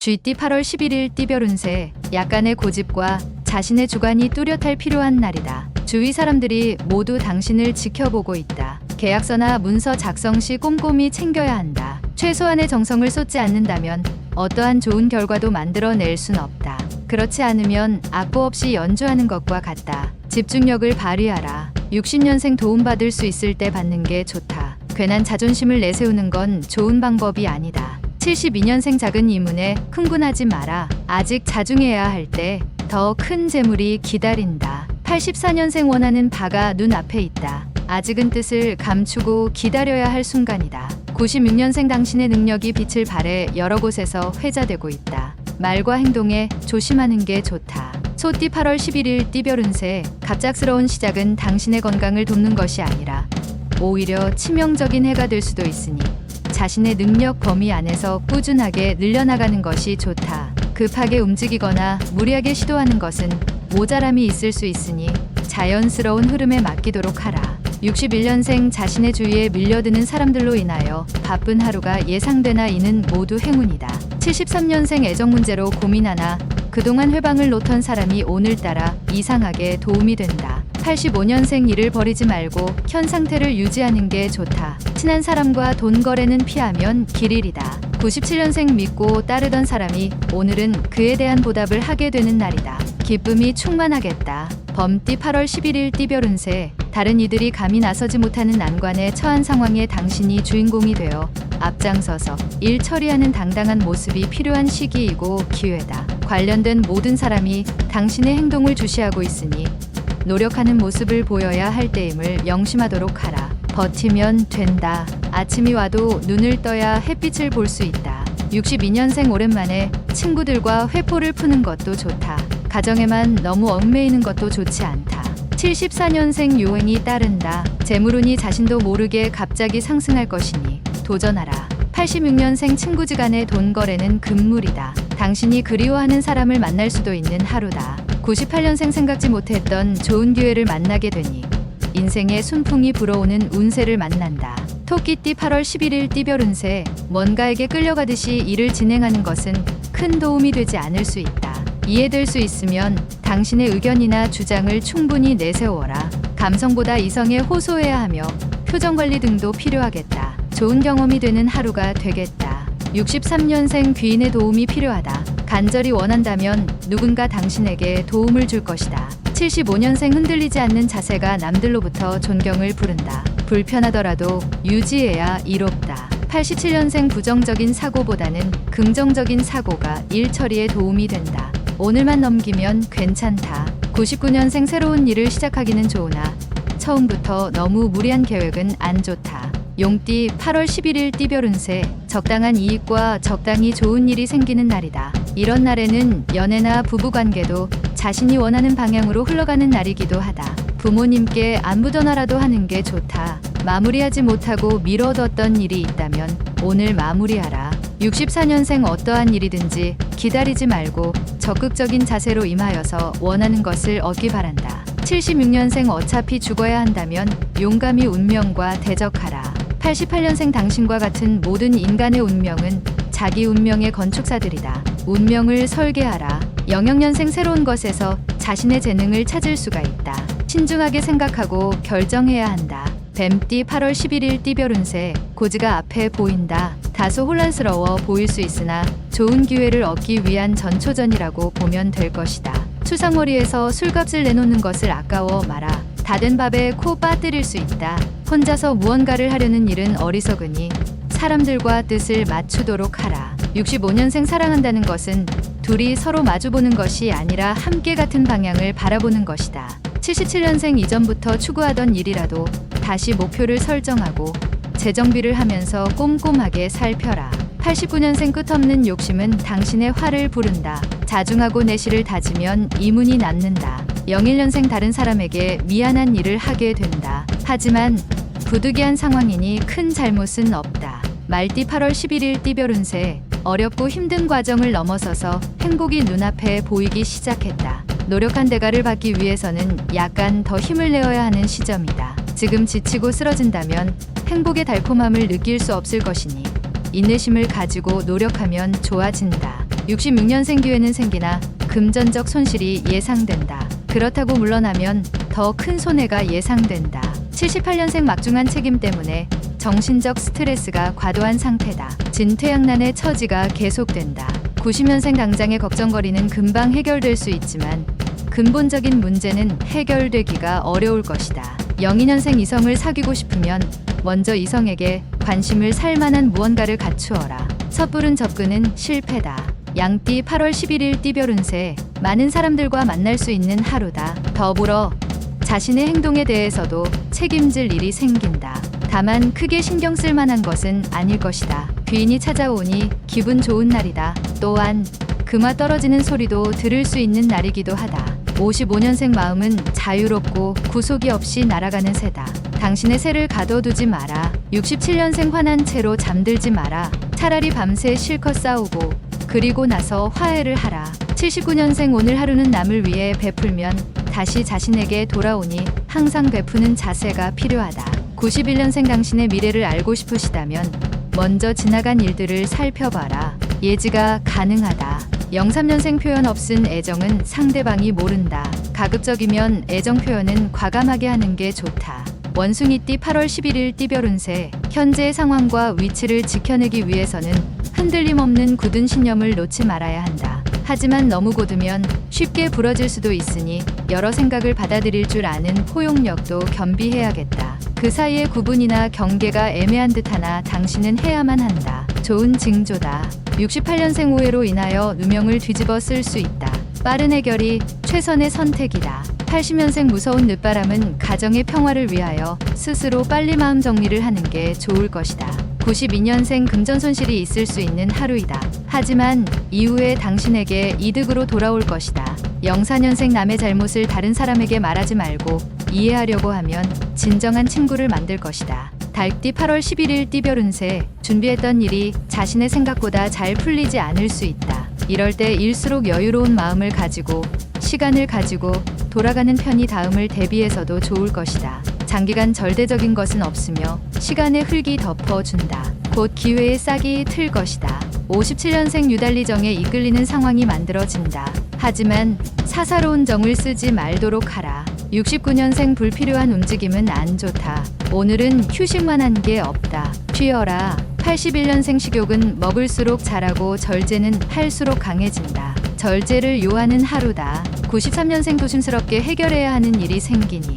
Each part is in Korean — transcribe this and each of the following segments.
쥐띠 8월 11일 띠별 운세, 약간의 고집과 자신의 주관이 뚜렷할 필요한 날이다. 주위 사람들이 모두 당신을 지켜보고 있다. 계약서나 문서 작성 시 꼼꼼히 챙겨야 한다. 최소한의 정성을 쏟지 않는다면 어떠한 좋은 결과도 만들어낼 순 없다. 그렇지 않으면 악보 없이 연주하는 것과 같다. 집중력을 발휘하라. 60년생 도움받을 수 있을 때 받는 게 좋다. 괜한 자존심을 내세우는 건 좋은 방법이 아니다. 72년생 작은 이문에 흥분하지 마라. 아직 자중해야 할 때 더 큰 재물이 기다린다. 84년생 원하는 바가 눈앞에 있다. 아직은 뜻을 감추고 기다려야 할 순간이다. 96년생 당신의 능력이 빛을 발해 여러 곳에서 회자되고 있다. 말과 행동에 조심하는 게 좋다. 소띠 8월 11일 띠별 운세, 갑작스러운 시작은 당신의 건강을 돕는 것이 아니라 오히려 치명적인 해가 될 수도 있으니 자신의 능력 범위 안에서 꾸준하게 늘려나가는 것이 좋다. 급하게 움직이거나 무리하게 시도하는 것은 모자람이 있을 수 있으니 자연스러운 흐름에 맡기도록 하라. 61년생 자신의 주위에 밀려드는 사람들로 인하여 바쁜 하루가 예상되나 이는 모두 행운이다. 73년생 애정 문제로 고민하나 그동안 회방을 놓던 사람이 오늘따라 이상하게 도움이 된다. 85년생 일을 버리지 말고 현 상태를 유지하는 게 좋다. 친한 사람과 돈 거래는 피하면 길 잃이다. 97년생 믿고 따르던 사람이 오늘은 그에 대한 보답을 하게 되는 날이다. 기쁨이 충만하겠다. 범띠 8월 11일 띠별 운세, 다른 이들이 감히 나서지 못하는 난관에 처한 상황에 당신이 주인공이 되어 앞장서서 일 처리하는 당당한 모습이 필요한 시기이고 기회다. 관련된 모든 사람이 당신의 행동을 주시하고 있으니 노력하는 모습을 보여야 할 때임을 명심하도록 하라. 버티면 된다. 아침이 와도 눈을 떠야 햇빛을 볼 수 있다. 62년생 오랜만에 친구들과 회포를 푸는 것도 좋다. 가정에만 너무 얽매이는 것도 좋지 않다. 74년생 요행이 따른다. 재물운이 자신도 모르게 갑자기 상승할 것이니 도전하라. 86년생 친구지간의 돈 거래는 금물이다. 당신이 그리워하는 사람을 만날 수도 있는 하루다. 98년생 생각지 못했던 좋은 기회를 만나게 되니 인생의 순풍이 불어오는 운세를 만난다. 토끼띠 8월 11일 띠별 운세, 뭔가에게 끌려가듯이 일을 진행하는 것은 큰 도움이 되지 않을 수 있다. 이해될 수 있으면 당신의 의견이나 주장을 충분히 내세워라. 감성보다 이성에 호소해야 하며 표정 관리 등도 필요하겠다. 좋은 경험이 되는 하루가 되겠다. 63년생 귀인의 도움이 필요하다. 간절히 원한다면 누군가 당신에게 도움을 줄 것이다. 75년생 흔들리지 않는 자세가 남들로부터 존경을 부른다. 불편하더라도 유지해야 이롭다. 87년생 부정적인 사고보다는 긍정적인 사고가 일 처리에 도움이 된다. 오늘만 넘기면 괜찮다. 99년생 새로운 일을 시작하기는 좋으나 처음부터 너무 무리한 계획은 안 좋다. 용띠 8월 11일 띠별 운세, 적당한 이익과 적당히 좋은 일이 생기는 날이다. 이런 날에는 연애나 부부관계도 자신이 원하는 방향으로 흘러가는 날이기도 하다. 부모님께 안부 전화라도 하는 게 좋다. 마무리하지 못하고 미뤄뒀던 일이 있다면 오늘 마무리하라. 64년생 어떠한 일이든지 기다리지 말고 적극적인 자세로 임하여서 원하는 것을 얻기 바란다. 76년생 어차피 죽어야 한다면 용감히 운명과 대적하라. 88년생 당신과 같은 모든 인간의 운명은 자기 운명의 건축사들이다. 운명을 설계하라. 00년생 새로운 것에서 자신의 재능을 찾을 수가 있다. 신중하게 생각하고 결정해야 한다. 뱀띠 8월 11일 띠별 운세, 고지가 앞에 보인다. 다소 혼란스러워 보일 수 있으나 좋은 기회를 얻기 위한 전초전이라고 보면 될 것이다. 추상머리에서 술값을 내놓는 것을 아까워 마라. 다 된 밥에 코 빠뜨릴 수 있다. 혼자서 무언가를 하려는 일은 어리석으니 사람들과 뜻을 맞추도록 하라. 65년생 사랑한다는 것은 둘이 서로 마주보는 것이 아니라 함께 같은 방향을 바라보는 것이다. 77년생 이전부터 추구하던 일이라도 다시 목표를 설정하고 재정비를 하면서 꼼꼼하게 살펴라. 89년생 끝없는 욕심은 당신의 화를 부른다. 자중하고 내실을 다지면 이문이 남는다. 01년생 다른 사람에게 미안한 일을 하게 된다. 하지만 부득이한 상황이니 큰 잘못은 없다. 말띠 8월 11일 띠별 운세, 어렵고 힘든 과정을 넘어서서 행복이 눈앞에 보이기 시작했다. 노력한 대가를 받기 위해서는 약간 더 힘을 내어야 하는 시점이다. 지금 지치고 쓰러진다면 행복의 달콤함을 느낄 수 없을 것이니 인내심을 가지고 노력하면 좋아진다. 66년생 기회는 생기나 금전적 손실이 예상된다. 그렇다고 물러나면 더 큰 손해가 예상된다. 78년생 막중한 책임 때문에 정신적 스트레스가 과도한 상태다. 진퇴양난의 처지가 계속된다. 90년생 당장의 걱정거리는 금방 해결될 수 있지만 근본적인 문제는 해결되기가 어려울 것이다. 02년생 이성을 사귀고 싶으면 먼저 이성에게 관심을 살 만한 무언가를 갖추어라. 섣부른 접근은 실패다. 양띠 8월 11일 띠별 운세. 많은 사람들과 만날 수 있는 하루다. 더불어 자신의 행동에 대해서도 책임질 일이 생긴다. 다만 크게 신경 쓸 만한 것은 아닐 것이다. 귀인이 찾아오니 기분 좋은 날이다. 또한 금화 떨어지는 소리도 들을 수 있는 날이기도 하다. 55년생 마음은 자유롭고 구속이 없이 날아가는 새다. 당신의 새를 가둬두지 마라. 67년생 화난 채로 잠들지 마라. 차라리 밤새 실컷 싸우고 그리고 나서 화해를 하라. 79년생 오늘 하루는 남을 위해 베풀면 다시 자신에게 돌아오니 항상 베푸는 자세가 필요하다. 91년생 당신의 미래를 알고 싶으시다면 먼저 지나간 일들을 살펴봐라. 예지가 가능하다. 03년생 표현 없은 애정은 상대방이 모른다. 가급적이면 애정 표현은 과감하게 하는 게 좋다. 원숭이띠 8월 11일 띠별 운세. 현재의 상황과 위치를 지켜내기 위해서는 흔들림 없는 굳은 신념을 놓지 말아야 한다. 하지만 너무 곧으면 쉽게 부러질 수도 있으니 여러 생각을 받아들일 줄 아는 포용력도 겸비해야겠다. 그 사이의 구분이나 경계가 애매한 듯하나 당신은 해야만 한다. 좋은 징조다. 68년생 오해로 인하여 누명을 뒤집어 쓸 수 있다. 빠른 해결이 최선의 선택이다. 80년생 무서운 늦바람은 가정의 평화를 위하여 스스로 빨리 마음 정리를 하는 게 좋을 것이다. 92년생 금전 손실이 있을 수 있는 하루이다. 하지만 이후에 당신에게 이득으로 돌아올 것이다. 04년생 남의 잘못을 다른 사람에게 말하지 말고 이해하려고 하면 진정한 친구를 만들 것이다. 달띠 8월 11일 띠별 운세. 준비했던 일이 자신의 생각보다 잘 풀리지 않을 수 있다. 이럴 때 일수록 여유로운 마음을 가지고 시간을 가지고 돌아가는 편이 다음을 대비해서도 좋을 것이다. 장기간 절대적인 것은 없으며 시간의 흙이 덮어준다. 곧 기회의 싹이 틀 것이다. 57년생 유달리 정에 이끌리는 상황이 만들어진다. 하지만 사사로운 정을 쓰지 말도록 하라. 69년생 불필요한 움직임은 안 좋다. 오늘은 휴식만 한 게 없다. 쉬어라. 81년생 식욕은 먹을수록 자라고 절제는 할수록 강해진다. 절제를 요하는 하루다. 93년생 조심스럽게 해결해야 하는 일이 생기니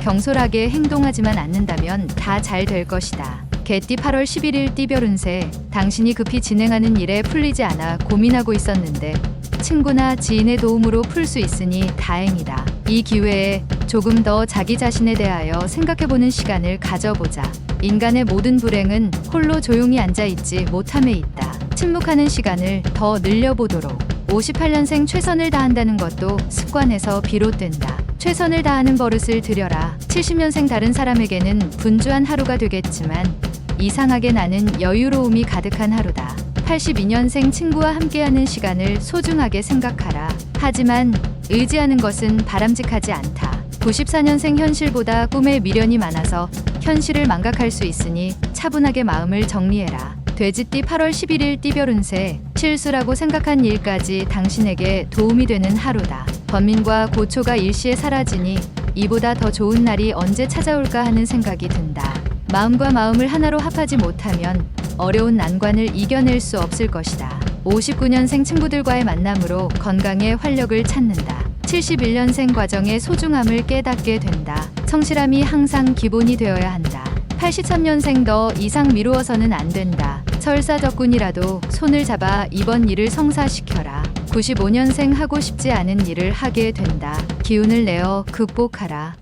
경솔하게 행동하지만 않는다면 다 잘 될 것이다. 개띠 8월 11일 띠별 운세. 당신이 급히 진행하는 일에 풀리지 않아 고민하고 있었는데 친구나 지인의 도움으로 풀 수 있으니 다행이다. 이 기회에 조금 더 자기 자신에 대하여 생각해보는 시간을 가져보자. 인간의 모든 불행은 홀로 조용히 앉아있지 못함에 있다. 침묵하는 시간을 더 늘려보도록. 58년생 최선을 다한다는 것도 습관에서 비롯된다. 최선을 다하는 버릇을 들여라. 70년생 다른 사람에게는 분주한 하루가 되겠지만 이상하게 나는 여유로움이 가득한 하루다. 82년생 친구와 함께하는 시간을 소중하게 생각하라. 하지만 의지하는 것은 바람직하지 않다. 94년생 현실보다 꿈에 미련이 많아서 현실을 망각할 수 있으니 차분하게 마음을 정리해라. 돼지띠 8월 11일 띠별 운세. 실수라고 생각한 일까지 당신에게 도움이 되는 하루다. 번민과 고초가 일시에 사라지니 이보다 더 좋은 날이 언제 찾아올까 하는 생각이 든다. 마음과 마음을 하나로 합하지 못하면 어려운 난관을 이겨낼 수 없을 것이다. 59년생 친구들과의 만남으로 건강에 활력을 찾는다. 71년생 과정의 소중함을 깨닫게 된다. 성실함이 항상 기본이 되어야 한다. 83년생 더 이상 미루어서는 안 된다. 설사적군이라도 손을 잡아 이번 일을 성사시켜라. 95년생 하고 싶지 않은 일을 하게 된다. 기운을 내어 극복하라.